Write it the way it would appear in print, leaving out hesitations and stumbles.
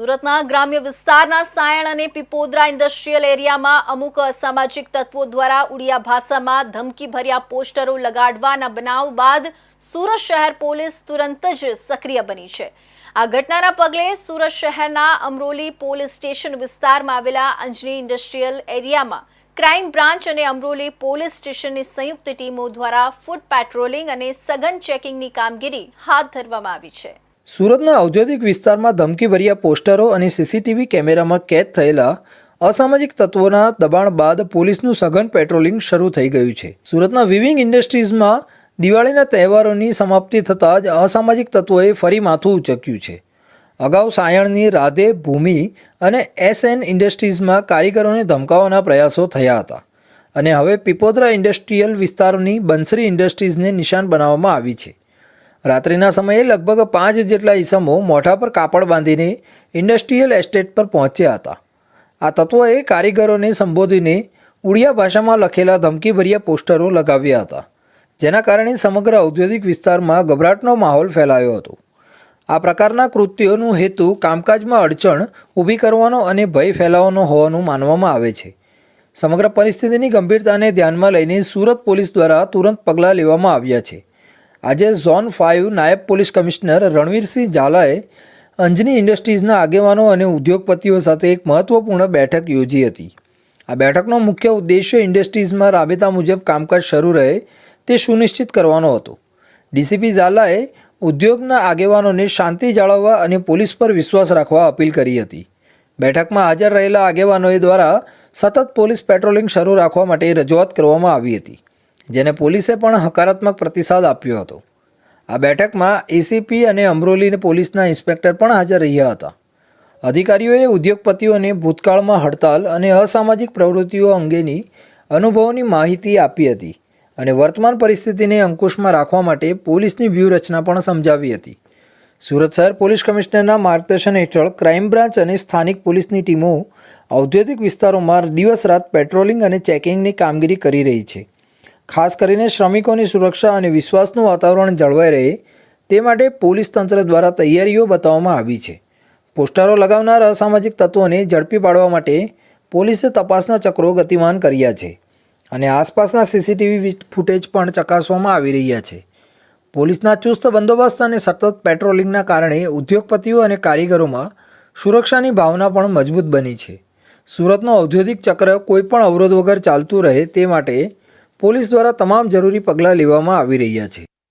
સુરતના ગ્રામ્ય વિસ્તારના સાયણ અને પીપોદરા ઇન્ડસ્ટ્રીયલ એરિયામાં અમુક અસામાજિક તત્વો દ્વારા ઉડિયા ભાષામાં ધમકીભર્યા પોસ્ટરો લગાડવાના બનાવ બાદ સુરત શહેર પોલીસ તુરંત જ સક્રિય બની છે। આ ઘટનાના પગલે સુરત શહેરના અમરોલી પોલીસ સ્ટેશન વિસ્તારમાં આવેલા અંજની ઇન્ડસ્ટ્રીયલ એરિયામાં ક્રાઇમ બ્રાન્ચ અને અમરોલી પોલીસ સ્ટેશનની સંયુક્ત ટીમો દ્વારા ફૂટ પેટ્રોલિંગ અને સઘન ચેકિંગની કામગીરી હાથ ધરવામાં આવી છે। સુરતના ઔદ્યોગિક વિસ્તારમાં ધમકીભર્યા પોસ્ટરો અને સીસીટીવી કેમેરામાં કેદ થયેલા અસામાજિક તત્વોના દબાણ બાદ પોલીસનું સઘન પેટ્રોલિંગ શરૂ થઈ ગયું છે। સુરતના વિવિંગ ઇન્ડસ્ટ્રીઝમાં દિવાળીના તહેવારોની સમાપ્તિ થતાં જ અસામાજિક તત્વોએ ફરી માથું ઉચક્યું છે। અગાઉ સાયણની રાધે ભૂમિ અને SN ઇન્ડસ્ટ્રીઝમાં કારીગરોને ધમકાવવાના પ્રયાસો થયા હતા અને હવે પીપોદરા ઇન્ડસ્ટ્રીયલ વિસ્તારની બંસરી ઇન્ડસ્ટ્રીઝને નિશાન બનાવવામાં આવી છે। રાત્રિના સમયે લગભગ 5 જેટલા ઈસમો મોઢા પર કાપડ બાંધીને ઇન્ડસ્ટ્રીયલ એસ્ટેટ પર પહોંચ્યા હતા। આ તત્વોએ કારીગરોને સંબોધીને ઉડિયા ભાષામાં લખેલા ધમકીભર્યા પોસ્ટરો લગાવ્યા હતા, જેના કારણે સમગ્ર ઔદ્યોગિક વિસ્તારમાં ગભરાટનો માહોલ ફેલાયો હતો। આ પ્રકારના કૃત્યોનો હેતુ કામકાજમાં અડચણ ઊભી કરવાનો અને ભય ફેલાવવાનો હોવાનું માનવામાં આવે છે। સમગ્ર પરિસ્થિતિની ગંભીરતાને ધ્યાનમાં લઈને સુરત પોલીસ દ્વારા તુરંત પગલાં લેવામાં આવ્યા છે। આજે ઝોન 5 નાયબ પોલીસ કમિશનર રણવીરસિંહ ઝાલાએ અંજની ઇન્ડસ્ટ્રીઝના આગેવાનો અને ઉદ્યોગપતિઓ સાથે એક મહત્વપૂર્ણ બેઠક યોજી હતી। આ બેઠકનો મુખ્ય ઉદ્દેશ્ય ઇન્ડસ્ટ્રીઝમાં રાબેતા મુજબ કામકાજ શરૂ રહે તે સુનિશ્ચિત કરવાનો હતો। ડીસીપી ઝાલાએ ઉદ્યોગના આગેવાનોને શાંતિ જાળવવા અને પોલીસ પર વિશ્વાસ રાખવા અપીલ કરી હતી। બેઠકમાં હાજર રહેલા આગેવાનોએ દ્વારા સતત પોલીસ પેટ્રોલિંગ શરૂ રાખવા માટે રજૂઆત કરવામાં આવી હતી, જેને પોલીસે પણ હકારાત્મક પ્રતિસાદ આપ્યો હતો। આ બેઠકમાં એસીપી અને અમરોલી પોલીસના ઇન્સ્પેક્ટર પણ હાજર રહ્યા હતા। અધિકારીઓએ ઉદ્યોગપતિઓને ભૂતકાળમાં હડતાલ અને અસામાજિક પ્રવૃત્તિઓ અંગેની અનુભવોની માહિતી આપી હતી અને વર્તમાન પરિસ્થિતિને અંકુશમાં રાખવા માટે પોલીસની વ્યૂહરચના પણ સમજાવી હતી। સુરત શહેર પોલીસ કમિશનરના માર્ગદર્શન હેઠળ ક્રાઇમ બ્રાન્ચ અને સ્થાનિક પોલીસની ટીમો ઔદ્યોગિક વિસ્તારોમાં દિવસ રાત પેટ્રોલિંગ અને ચેકિંગની કામગીરી કરી રહી છે। ખાસ કરીને શ્રમિકોની સુરક્ષા અને વિશ્વાસનું વાતાવરણ જળવાઈ રહે તે માટે પોલીસ તંત્ર દ્વારા તૈયારીઓ બતાવવામાં આવી છે। પોસ્ટરો લગાવનાર અસામાજિક તત્વોને ઝડપી પાડવા માટે પોલીસે તપાસના ચક્રો ગતિમાન કર્યા છે અને આસપાસના સીસીટીવી ફૂટેજ પણ ચકાસવામાં આવી રહ્યા છે। પોલીસના ચુસ્ત બંદોબસ્ત અને સતત પેટ્રોલિંગના કારણે ઉદ્યોગપતિઓ અને કારીગરોમાં સુરક્ષાની ભાવના પણ મજબૂત બની છે। સુરતનો ઔદ્યોગિક ચક્ર કોઈપણ અવરોધ વગર ચાલતું રહે તે માટે પોલીસ દ્વારા તમામ જરૂરી પગલાં લેવામાં આવી રહ્યા છે।